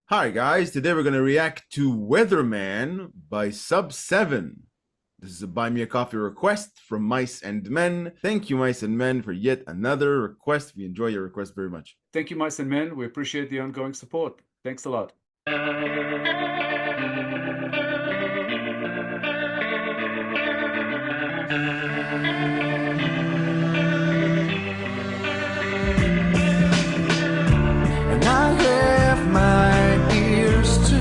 Hi guys, today we're going to react to Weatherman by SUB7EVEN. This is a Buy Me a Coffee request from Mice and Men. Thank you, Mice and Men, for yet another request. We enjoy your request very much. Thank you, Mice and Men. We appreciate the ongoing support. Thanks a lot. And I have my ears to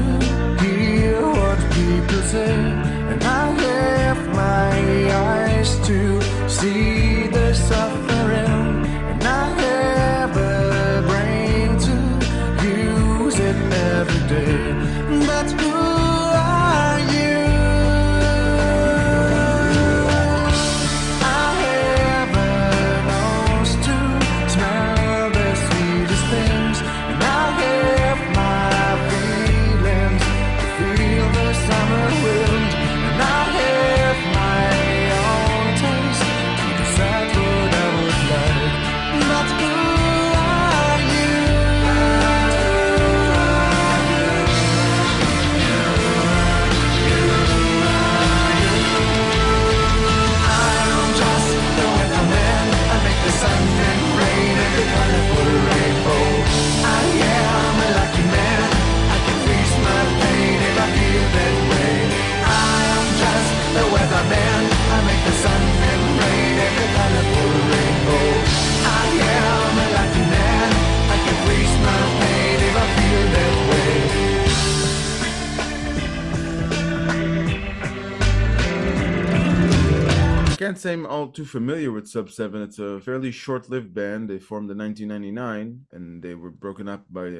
hear what people say, and I have my eyes to see the suffering, and I have a brain to use it every day. But who are you? I have a nose to smell the sweetest things, and I have my feelings to feel the summer wind, and I have my own taste to decide what I would like. But who are you? I'm just the weatherman. I make the sun and rain and the colorful rainbow. I am a lucky man. I can freeze my pain if I feel that way. I am just the weatherman. I make the sun and rain and the colorful rainbow. I am a lucky man. I can freeze my pain if I feel that way. I can't say I'm all too familiar with SUB7EVEN. It's a fairly short-lived band. They formed in 1999 and they were broken up by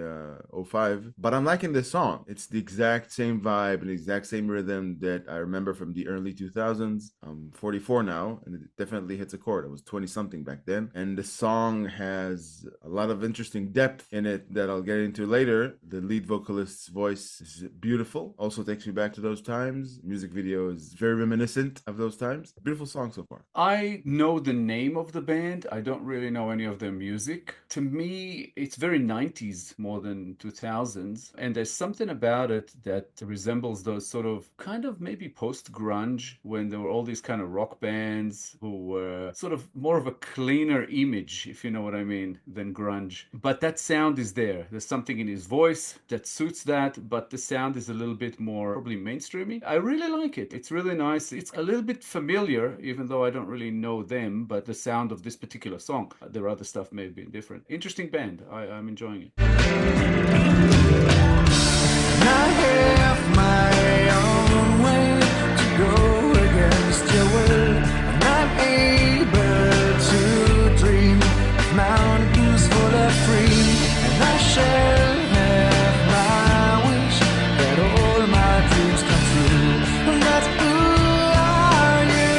'05. But I'm liking this song. It's the exact same vibe and the exact same rhythm that I remember from the early 2000s. I'm 44 now and it definitely hits a chord. I was 20-something back then. And the song has a lot of interesting depth in it that I'll get into later. The lead vocalist's voice is beautiful. Also takes me back to those times. The music video is very reminiscent of those times. Beautiful song so far. I know the name of the band. I don't really know any of their music. To me, it's very 90s more than 2000s. And there's something about it that resembles those sort of kind of maybe post-grunge when there were all these kind of rock bands who were sort of more of a cleaner image, if you know what I mean, than grunge. But that sound is there. There's something in his voice that suits that, but the sound is a little bit more probably mainstreamy. I really like it. It's really nice. It's a little bit familiar, even though I don't really know them, but the sound of this particular song, their other stuff may have been different. Interesting band. I'm enjoying it. I have my own way to go against your will, and I'm able to dream of mountains full of green, and I shall have my wish that all my dreams come true. But who are you?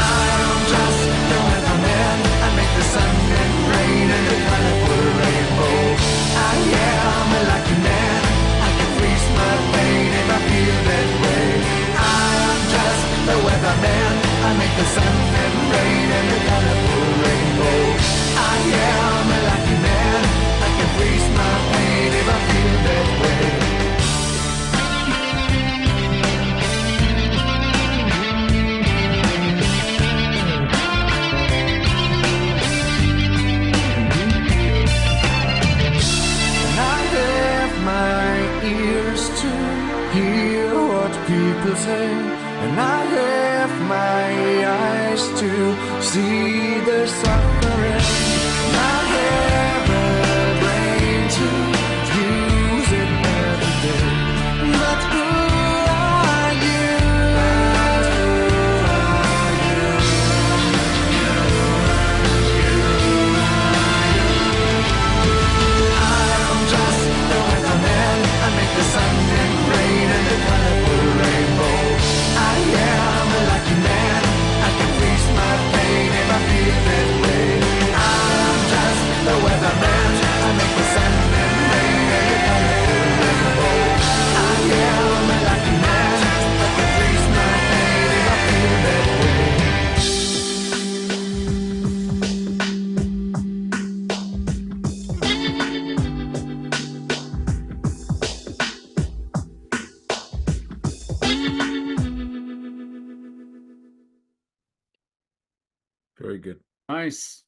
I'm just the weatherman. I make the sun and rain and the colorful rainbow. I am a lucky man. I can freeze my pain if I feel that way. I'm just the weatherman. I make the sun and rain and the colorful rainbow. I am a lucky man. I can freeze my pain if I feel that way. And I have my ears to hear what people say, and I have my eyes to see the suffering, and I have a brain to use it every day. But who are you? I'm just the weatherman. I make the sun and rain and the colorful rainbow. I am a lucky man. I can freeze my pain if I feel that way. Very good. Nice.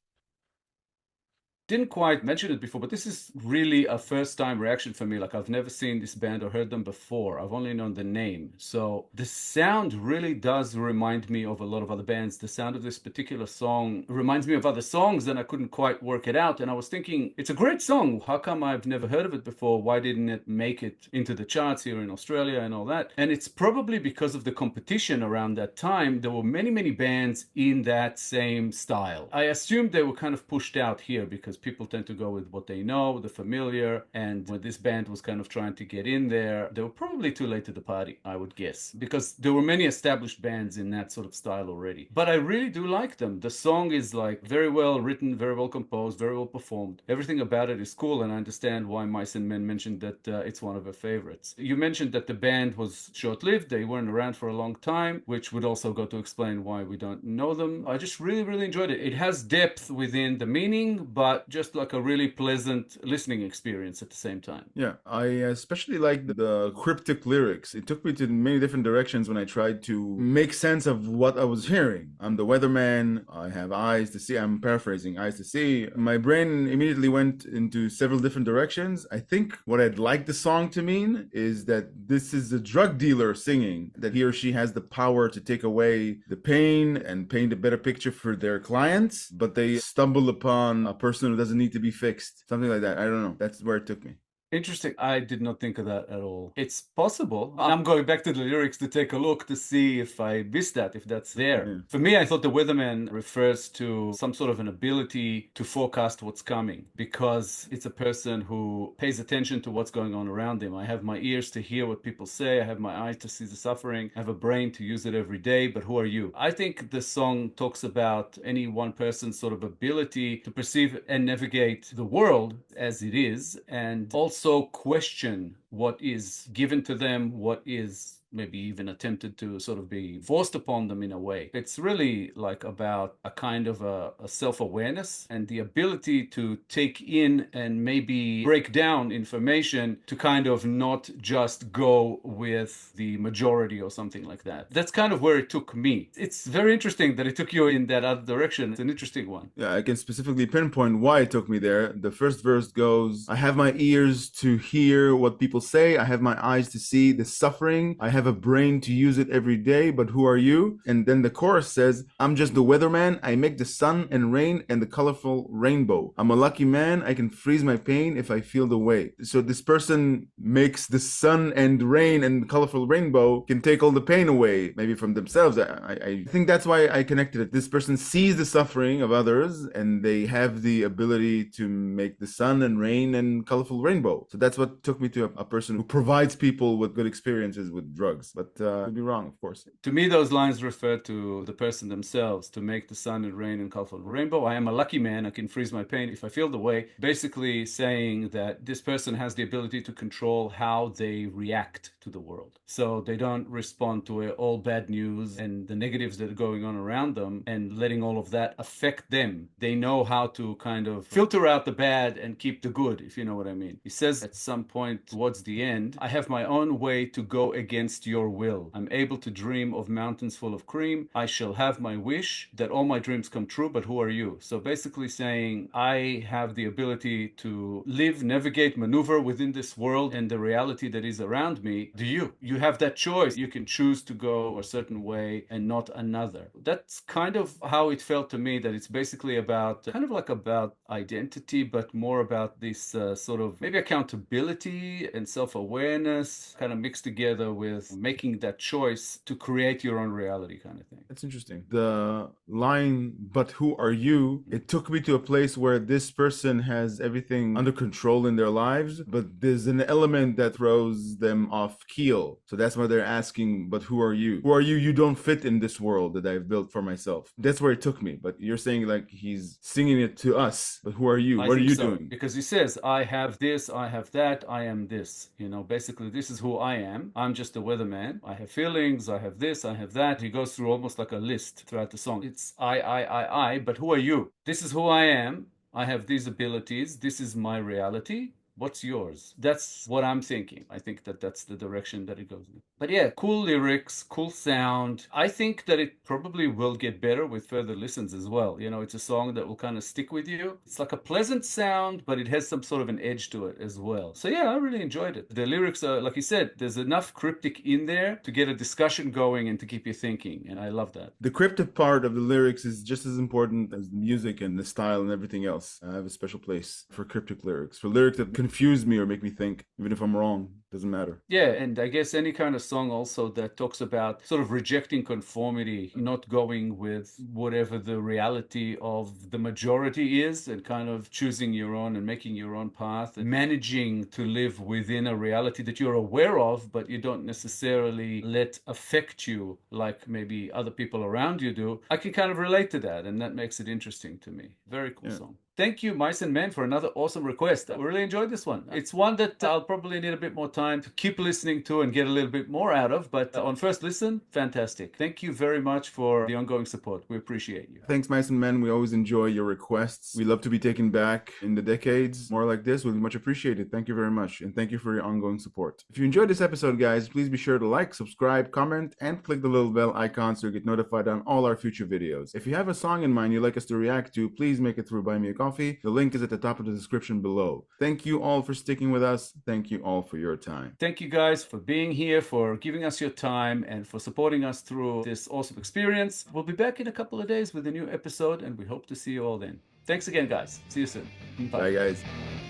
Didn't quite mention it before, but this is really a first-time reaction for me. Like, I've never seen this band or heard them before. I've only known the name. So the sound really does remind me of a lot of other bands. The sound of this particular song reminds me of other songs, and I couldn't quite work it out. And I was thinking, it's a great song. How come I've never heard of it before? Why didn't it make it into the charts here in Australia and all that? And it's probably because of the competition around that time. There were many, many bands in that same style. I assumed they were kind of pushed out here because people tend to go with what they know, the familiar, and when this band was kind of trying to get in there, they were probably too late to the party, I would guess, because there were many established bands in that sort of style already. But I really do like them. The song is like very well written, very well composed, very well performed. Everything about it is cool, and I understand why Mice and Men mentioned that it's one of her favorites. You mentioned that the band was short-lived, they weren't around for a long time, which would also go to explain why we don't know them. I just really, really enjoyed it. It has depth within the meaning, but just like a really pleasant listening experience at the same time. Yeah, I especially like the cryptic lyrics. It took me to many different directions when I tried to make sense of what I was hearing. I'm the weatherman, I have eyes to see, I'm paraphrasing, eyes to see. My brain immediately went into several different directions. I think what I'd like the song to mean is that this is a drug dealer singing, that he or she has the power to take away the pain and paint a better picture for their clients, but they stumble upon a person who doesn't need to be fixed. Something like that. I don't know. That's where it took me. Interesting. I did not think of that at all. It's possible. I'm going back to the lyrics to take a look to see if I missed that, if that's there. Yeah. For me, I thought the weatherman refers to some sort of an ability to forecast what's coming, because it's a person who pays attention to what's going on around him. I have my ears to hear what people say. I have my eyes to see the suffering. I have a brain to use it every day. But who are you? I think the song talks about any one person's sort of ability to perceive and navigate the world as it is, and also question what is given to them, what is maybe even attempted to sort of be forced upon them in a way. It's really like about a kind of a self-awareness and the ability to take in and maybe break down information to kind of not just go with the majority or something like that. That's kind of where it took me. It's very interesting that it took you in that other direction. It's an interesting one. Yeah, I can specifically pinpoint why it took me there. The first verse goes, I have my ears to hear what people say. I have my eyes to see the suffering. I have a brain to use it every day, but who are you? And then the chorus says, I'm just the weatherman. I make the sun and rain and the colorful rainbow. I'm a lucky man. I can freeze my pain if I feel the way. So this person makes the sun and rain and colorful rainbow can take all the pain away, maybe from themselves. I think that's why I connected it. This person sees the suffering of others and they have the ability to make the sun and rain and colorful rainbow. So that's what took me to a person who provides people with good experiences with drugs. But could be wrong, of course. To me, those lines refer to the person themselves. To make the sun and rain and colorful rainbow. I am a lucky man. I can freeze my pain if I feel the way. Basically saying that this person has the ability to control how they react to the world. So they don't respond to all bad news and the negatives that are going on around them and letting all of that affect them. They know how to kind of filter out the bad and keep the good, if you know what I mean. He says at some point towards the end, I have my own way to go against your will. I'm able to dream of mountains full of cream. I shall have my wish that all my dreams come true, but who are you? So basically saying, I have the ability to live, navigate, maneuver within this world and the reality that is around me. Do you? You have that choice. You can choose to go a certain way and not another. That's kind of how it felt to me, that it's basically about, kind of like about identity, but more about this sort of maybe accountability and self-awareness kind of mixed together with making that choice to create your own reality kind of thing. That's interesting. The line, but who are you? It took me to a place where this person has everything under control in their lives, but there's an element that throws them off keel. So that's why they're asking, but who are you? Who are you? You don't fit in this world that I've built for myself. That's where it took me. But you're saying like he's singing it to us, but who are you? What are you doing? Because he says, I have this, I have that, I am this. You know, basically this is who I am. I'm just a weatherman. I have feelings, I have this, I have that. He goes through almost like a list throughout the song. It's I, but who are you? This is who I am. I have these abilities. This is my reality. What's yours? That's what I'm thinking. I think that that's the direction that it goes in. But yeah, cool lyrics, cool sound. I think that it probably will get better with further listens as well. You know, it's a song that will kind of stick with you. It's like a pleasant sound, but it has some sort of an edge to it as well. So yeah, I really enjoyed it. The lyrics are, like you said, there's enough cryptic in there to get a discussion going and to keep you thinking. And I love that. The cryptic part of the lyrics is just as important as the music and the style and everything else. I have a special place for cryptic lyrics, for lyrics that confuse me or make me think, even if I'm wrong. Doesn't matter. Yeah, and I guess any kind of song also that talks about sort of rejecting conformity, not going with whatever the reality of the majority is, and kind of choosing your own and making your own path, and managing to live within a reality that you're aware of, but you don't necessarily let affect you like maybe other people around you do. I can kind of relate to that, and that makes it interesting to me. Very cool song. Thank you, Mice and Men, for another awesome request. I really enjoyed this one. It's one that I'll probably need a bit more time to keep listening to and get a little bit more out of, but on first listen, fantastic. Thank you very much for the ongoing support. We appreciate you. Thanks, Mice and Men. We always enjoy your requests. We love to be taken back in the decades. More like this would be much appreciated. Thank you very much, and thank you for your ongoing support. If you enjoyed this episode, guys, please be sure to like, subscribe, comment, and click the little bell icon so you get notified on all our future videos. If you have a song in mind you'd like us to react to, please make it through Buy Me a Coffee. The link is at the top of the description below. Thank you all for sticking with us. Thank you all for your time. Thank you guys for being here, for giving us your time, and for supporting us through this awesome experience. We'll be back in a couple of days with a new episode, and we hope to see you all then. Thanks again, guys. See you soon. Bye, guys.